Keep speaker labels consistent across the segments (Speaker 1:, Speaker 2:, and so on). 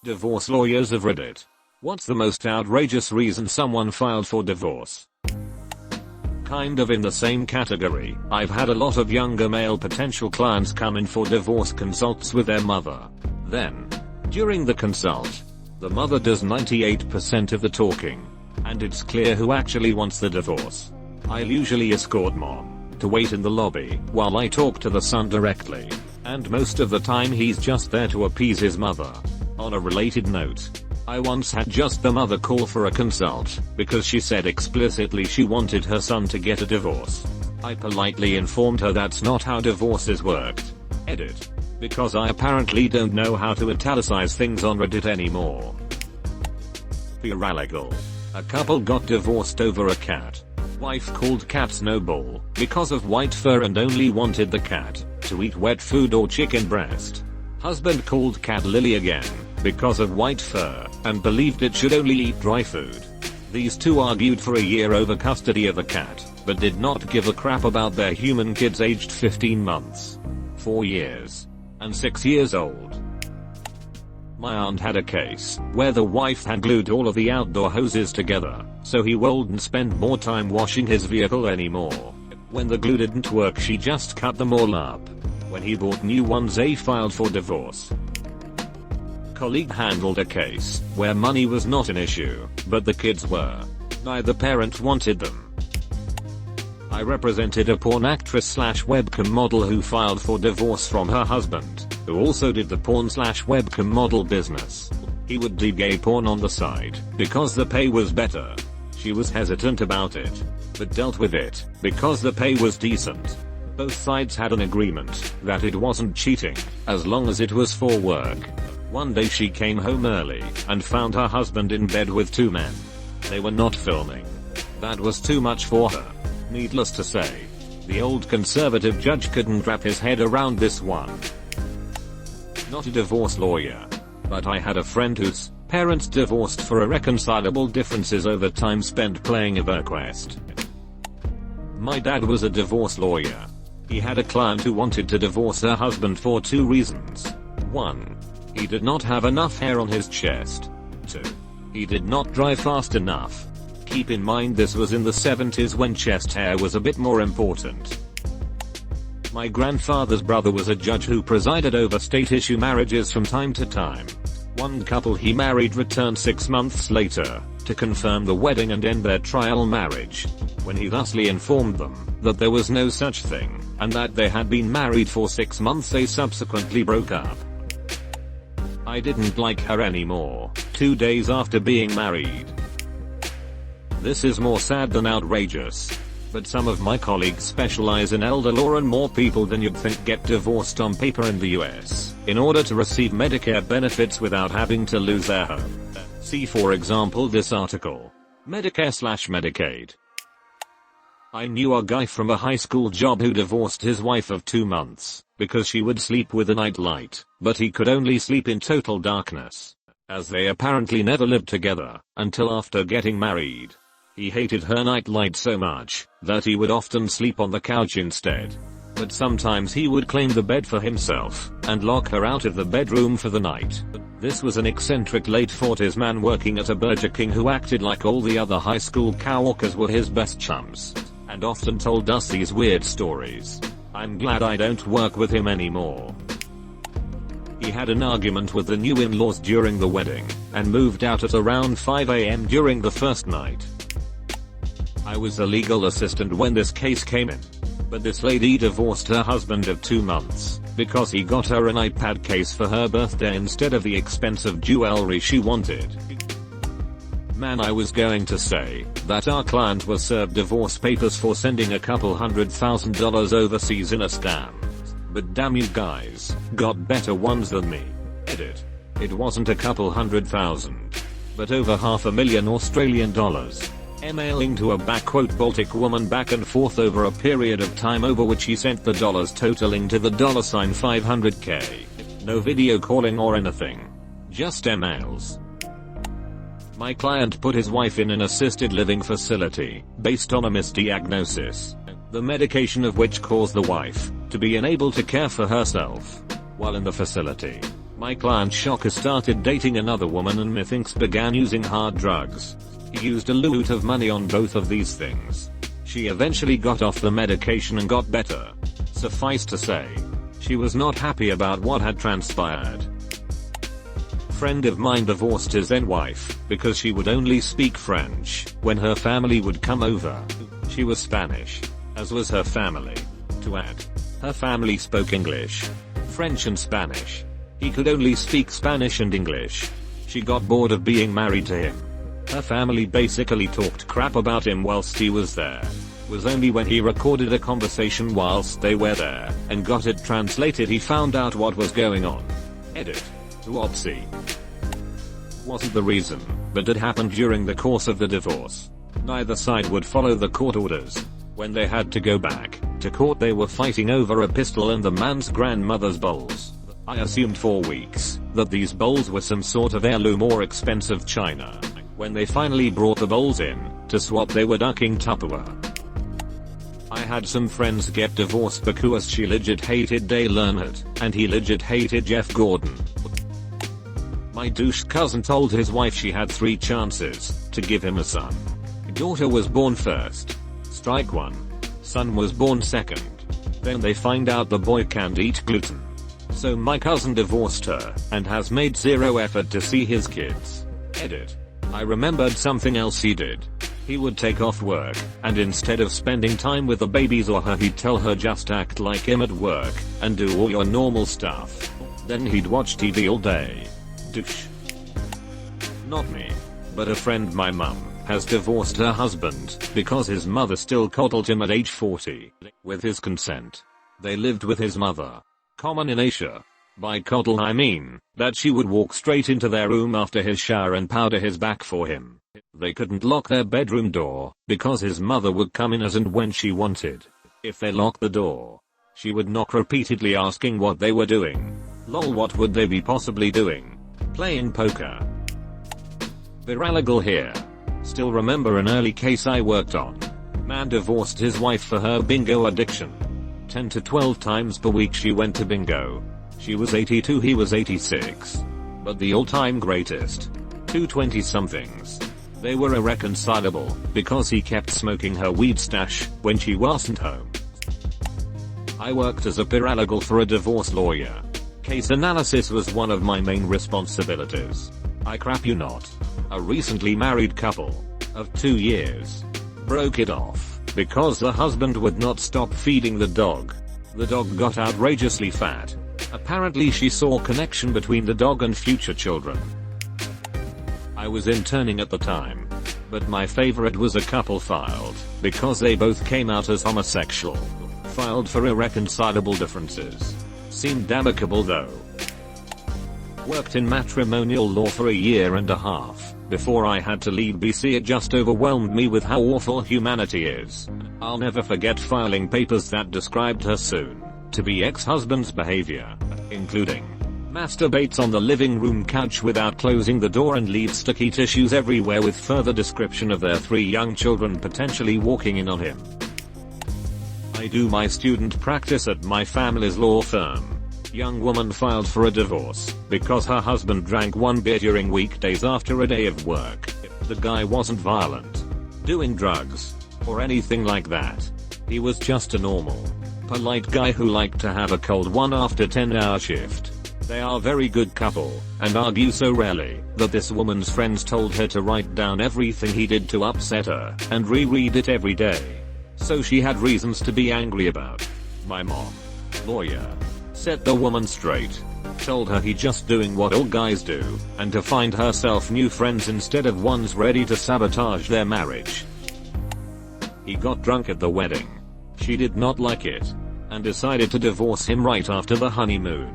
Speaker 1: Divorce lawyers of Reddit. What's the most outrageous reason someone filed for divorce? Kind of in the same category, I've had a lot of younger male potential clients come in for divorce consults with their mother. Then, during the consult, the mother does 98% of the talking. And it's clear who actually wants the divorce. I'll usually escort mom to wait in the lobby while I talk to the son directly. And most of the time he's just there to appease his mother. On a related note, I once had just the mother call for a consult because she said explicitly she wanted her son to get a divorce. I politely informed her that's not how divorces worked. Edit. Because I apparently don't know how to italicize things on Reddit anymore. Paralegal. A couple got divorced over a cat. Wife called cat Snowball because of white fur and only wanted the cat to eat wet food or chicken breast. Husband called cat Lily again because of white fur and believed it should only eat dry food. These two argued for a year over custody of the cat, but did not give a crap about their human kids aged 15 months, 4 years, and 6 years old. My aunt had a case where the wife had glued all of the outdoor hoses together, so he wouldn't spend more time washing his vehicle anymore. When the glue didn't work, she just cut them all up. When he bought new ones, they filed for divorce. Colleague handled a case where money was not an issue, but the kids were. Neither parent wanted them. I represented a porn actress/webcam model who filed for divorce from her husband, who also did the porn/webcam model business. He would do gay porn on the side because the pay was better. She was hesitant about it, but dealt with it because the pay was decent. Both sides had an agreement that it wasn't cheating as long as it was for work. One day she came home early and found her husband in bed with 2 men. They were not filming. That was too much for her. Needless to say, the old conservative judge couldn't wrap his head around this one. Not a divorce lawyer, but I had a friend whose parents divorced for irreconcilable differences over time spent playing EverQuest. My dad was a divorce lawyer. He had a client who wanted to divorce her husband for 2 reasons. 1. He did not have enough hair on his chest. 2. He did not drive fast enough. Keep in mind this was in the 70s when chest hair was a bit more important. My grandfather's brother was a judge who presided over state issue marriages from time to time. One couple he married returned 6 months later to confirm the wedding and end their trial marriage, when he thusly informed them that there was no such thing, and that they had been married for 6 months. They subsequently broke up. I didn't like her anymore 2 days after being married. This is more sad than outrageous. But some of my colleagues specialize in elder law, and more people than you'd think get divorced on paper in the US in order to receive Medicare benefits without having to lose their home. See for example this article. Medicare/Medicaid. I knew a guy from a high school job who divorced his wife of 2 months because she would sleep with a nightlight, but he could only sleep in total darkness, as they apparently never lived together until after getting married. He hated her nightlight so much that he would often sleep on the couch instead. But sometimes he would claim the bed for himself and lock her out of the bedroom for the night. This was an eccentric late 40s man working at a Burger King who acted like all the other high school coworkers were his best chums, and often told us these weird stories. I'm glad I don't work with him anymore. He had an argument with the new in-laws during the wedding and moved out at around 5 AM during the first night. I was a legal assistant when this case came in, but this lady divorced her husband of 2 months because he got her an iPad case for her birthday instead of the expensive jewelry she wanted. Man, I was going to say that our client was served divorce papers for sending a couple $100,000 overseas in a scam. But damn, you guys got better ones than me. Edit. It wasn't a couple $100,000, but over $500,000 Australian dollars. Emailing to a Baltic woman back and forth over a period of time over which he sent the dollars totaling to the $500K. No video calling or anything. Just emails. My client put his wife in an assisted living facility based on a misdiagnosis, the medication of which caused the wife to be unable to care for herself while in the facility. My client Shocker started dating another woman and methinks began using hard drugs. He used a loot of money on both of these things. She eventually got off the medication and got better. Suffice to say, she was not happy about what had transpired. Friend of mine divorced his then wife because she would only speak French when her family would come over. She was Spanish, as was her family. To add, her family spoke English, French and Spanish. He could only speak Spanish and English. She got bored of being married to him. Her family basically talked crap about him whilst he was there. It was only when he recorded a conversation whilst they were there and got it translated he found out what was going on. Edit. Whoopsie. Wasn't the reason, but it happened during the course of the divorce. Neither side would follow the court orders. When they had to go back to court they were fighting over a pistol and the man's grandmother's bowls. I assumed for weeks that these bowls were some sort of heirloom or expensive china. When they finally brought the bowls in to swap they were ducking Tupperware. I had some friends get divorced because she legit hated Dale Earnhardt and he legit hated Jeff Gordon. My douche cousin told his wife she had 3 chances to give him a son. Daughter was born first. Strike 1. Son was born second. Then they find out the boy can't eat gluten. So my cousin divorced her and has made 0 effort to see his kids. Edit. I remembered something else he did. He would take off work, and instead of spending time with the babies or her he'd tell her just act like him at work, and do all your normal stuff. Then he'd watch TV all day. Douche. Not me. But a friend my mum has divorced her husband because his mother still coddled him at age 40. With his consent. They lived with his mother. Common in Asia. By coddle I mean that she would walk straight into their room after his shower and powder his back for him. They couldn't lock their bedroom door because his mother would come in as and when she wanted. If they locked the door, she would knock repeatedly asking what they were doing. Lol, what would they be possibly doing? Playing poker. Viralegal here. Still remember an early case I worked on. Man divorced his wife for her bingo addiction. 10 to 12 times per week she went to bingo. She was 82, he was 86. But the all-time greatest. 2 20-somethings. They were irreconcilable because he kept smoking her weed stash when she wasn't home. I worked as a paralegal for a divorce lawyer. Case analysis was one of my main responsibilities. I crap you not. A recently married couple of 2 years broke it off because the husband would not stop feeding the dog. The dog got outrageously fat. Apparently she saw connection between the dog and future children. I was interning at the time, but my favorite was a couple filed because they both came out as homosexual. Filed for irreconcilable differences. Seemed amicable though. Worked in matrimonial law for a year and a half before I had to leave BC. It just overwhelmed me with how awful humanity is. I'll never forget filing papers that described her soon to be ex-husband's behavior, including masturbates on the living room couch without closing the door and leaves sticky tissues everywhere, with further description of their 3 young children potentially walking in on him. I do my student practice at my family's law firm. Young woman filed for a divorce because her husband drank 1 beer during weekdays after a day of work. The guy wasn't violent, doing drugs, or anything like that. He was just a normal, polite guy who liked to have a cold one after 10-hour shift. They are a very good couple, and argue so rarely that this woman's friends told her to write down everything he did to upset her and reread it every day. So she had reasons to be angry about. My mom, lawyer, set the woman straight. Told her he just doing what all guys do, and to find herself new friends instead of ones ready to sabotage their marriage. He got drunk at the wedding. She did not like it, and decided to divorce him right after the honeymoon,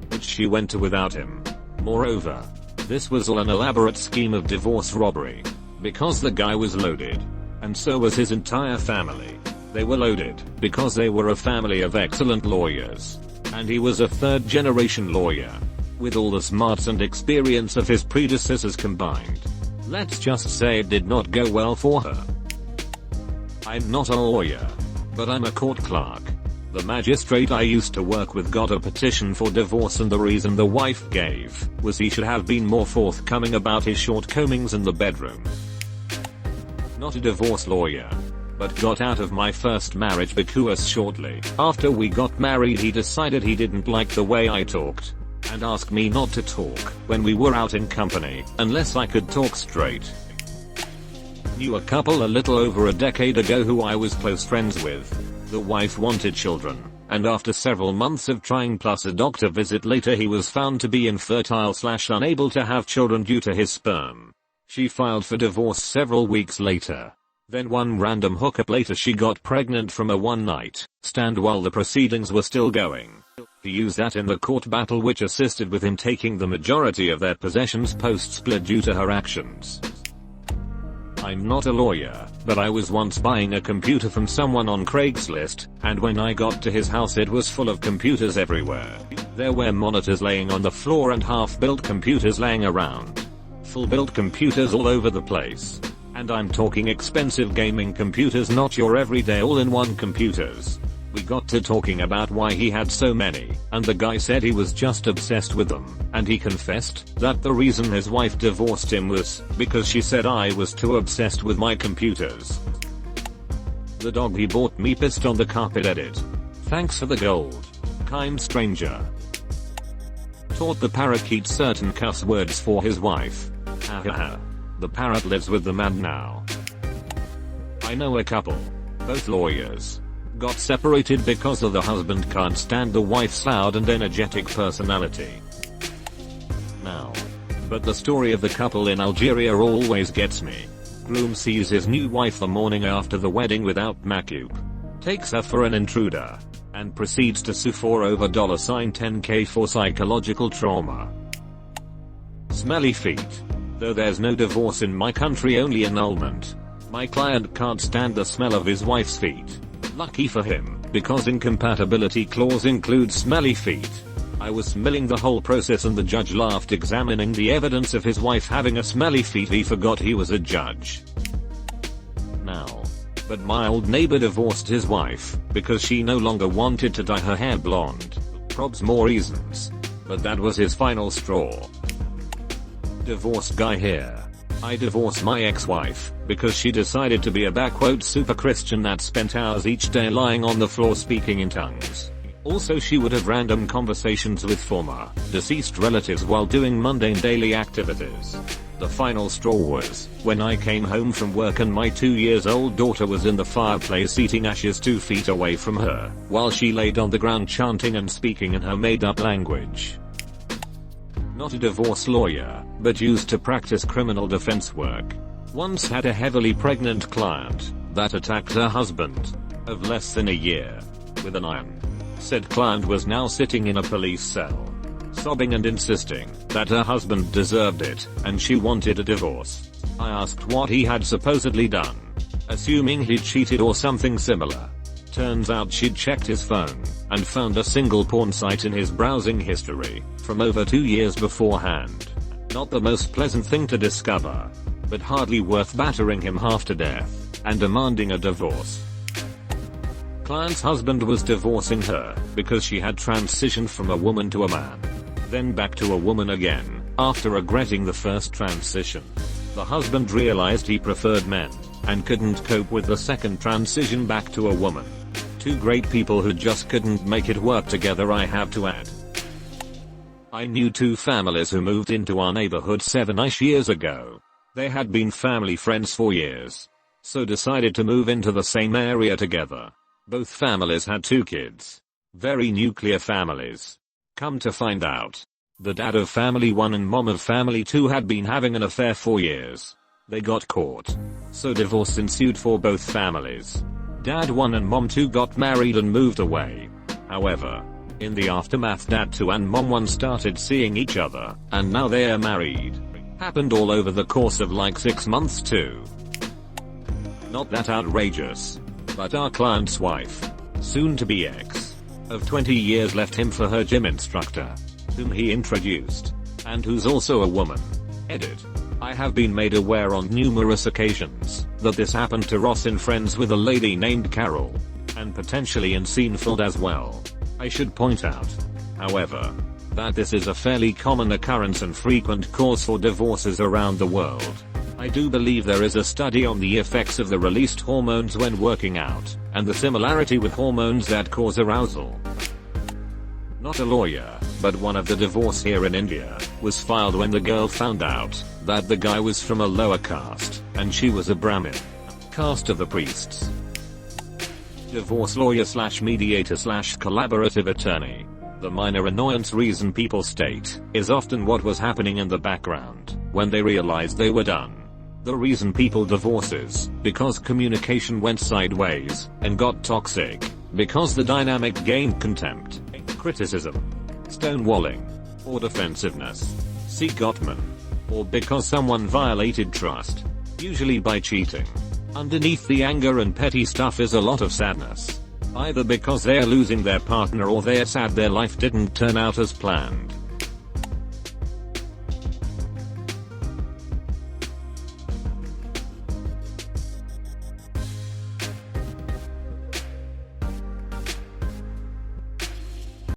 Speaker 1: which she went to without him. Moreover, this was all an elaborate scheme of divorce robbery, because the guy was loaded, and so was his entire family. They were loaded because they were a family of excellent lawyers, and he was a 3rd-generation lawyer, with all the smarts and experience of his predecessors combined. Let's just say it did not go well for her. I'm not a lawyer, but I'm a court clerk. The magistrate I used to work with got a petition for divorce, and the reason the wife gave was he should have been more forthcoming about his shortcomings in the bedroom. Not a divorce lawyer, but got out of my first marriage because shortly after we got married he decided he didn't like the way I talked, and asked me not to talk when we were out in company unless I could talk straight. Knew a couple a little over a decade ago who I was close friends with. The wife wanted children, and after several months of trying plus a doctor visit later he was found to be infertile/unable to have children due to his sperm. She filed for divorce several weeks later. Then one random hookup later she got pregnant from a one-night stand while the proceedings were still going. He used that in the court battle, which assisted with him taking the majority of their possessions post-split due to her actions. I'm not a lawyer, but I was once buying a computer from someone on Craigslist, and when I got to his house it was full of computers everywhere. There were monitors laying on the floor and half-built computers laying around. Full-built computers all over the place. And I'm talking expensive gaming computers, not your everyday all-in-one computers. We got to talking about why he had so many, and the guy said he was just obsessed with them, and he confessed that the reason his wife divorced him was because she said I was too obsessed with my computers. The dog he bought me pissed on the carpet. Edit. Thanks for the gold, kind stranger. Taught the parakeet certain cuss words for his wife. Hahaha. The parrot lives with the man now. I know a couple, both lawyers, got separated because of the husband can't stand the wife's loud and energetic personality. Now, but the story of the couple in Algeria always gets me. Groom sees his new wife the morning after the wedding without makeup, takes her for an intruder, and proceeds to sue for over $10K for psychological trauma. Smelly feet. Though there's no divorce in my country, only annulment. My client can't stand the smell of his wife's feet. Lucky for him, because incompatibility clause includes smelly feet. I was smelling the whole process and the judge laughed examining the evidence of his wife having a smelly feet. He forgot he was a judge. Now, but my old neighbor divorced his wife because she no longer wanted to dye her hair blonde. Probs more reasons, but that was his final straw. Divorced guy here. I divorced my ex-wife because she decided to be a super Christian that spent hours each day lying on the floor speaking in tongues. Also, she would have random conversations with former deceased relatives while doing mundane daily activities. The final straw was when I came home from work and my 2-year-old daughter was in the fireplace eating ashes 2 feet away from her while she laid on the ground chanting and speaking in her made-up language. Not a divorce lawyer, but used to practice criminal defense work. Once had a heavily pregnant client that attacked her husband of less than a year with an iron. Said client was now sitting in a police cell, sobbing and insisting that her husband deserved it and she wanted a divorce. I asked what he had supposedly done, assuming he'd cheated or something similar. Turns out she'd checked his phone and found a single porn site in his browsing history from over 2 years beforehand. Not the most pleasant thing to discover, but hardly worth battering him half to death and demanding a divorce. Client's husband was divorcing her because she had transitioned from a woman to a man, then back to a woman again after regretting the first transition. The husband realized he preferred men and couldn't cope with the second transition back to a woman. 2 great people who just couldn't make it work together, I have to add. I knew 2 families who moved into our neighborhood 7-ish years ago. They had been family friends for years, so decided to move into the same area together. Both families had 2 kids. Very nuclear families. Come to find out, the dad of family 1 and mom of family 2 had been having an affair for years. They got caught, so divorce ensued for both families. Dad 1 and mom 2 got married and moved away. However, in the aftermath, Dad 2 and mom 1 started seeing each other, and now they are married. Happened all over the course of like 6 months too. Not that outrageous, but our client's wife, soon to be ex, of 20 years left him for her gym instructor, whom he introduced, and who's also a woman. Edit. I have been made aware on numerous occasions that this happened to Ross in Friends with a lady named Carol. and potentially unseemful as well. I should point out, however, that this is a fairly common occurrence and frequent cause for divorces around the world. I do believe there is a study on the effects of the released hormones when working out, and the similarity with hormones that cause arousal. Not a lawyer, but one of the divorce here in India was filed when the girl found out that the guy was from a lower caste, and she was a Brahmin. Caste of the priests. Divorce lawyer / mediator / collaborative attorney. The minor annoyance reason people state is often what was happening in the background when they realized they were done. The reason people divorce is because communication went sideways and got toxic, because the dynamic gained contempt, criticism, stonewalling, or defensiveness. See Gottman. Or because someone violated trust, usually by cheating. Underneath the anger and petty stuff is a lot of sadness. Either because they're losing their partner or they're sad their life didn't turn out as planned.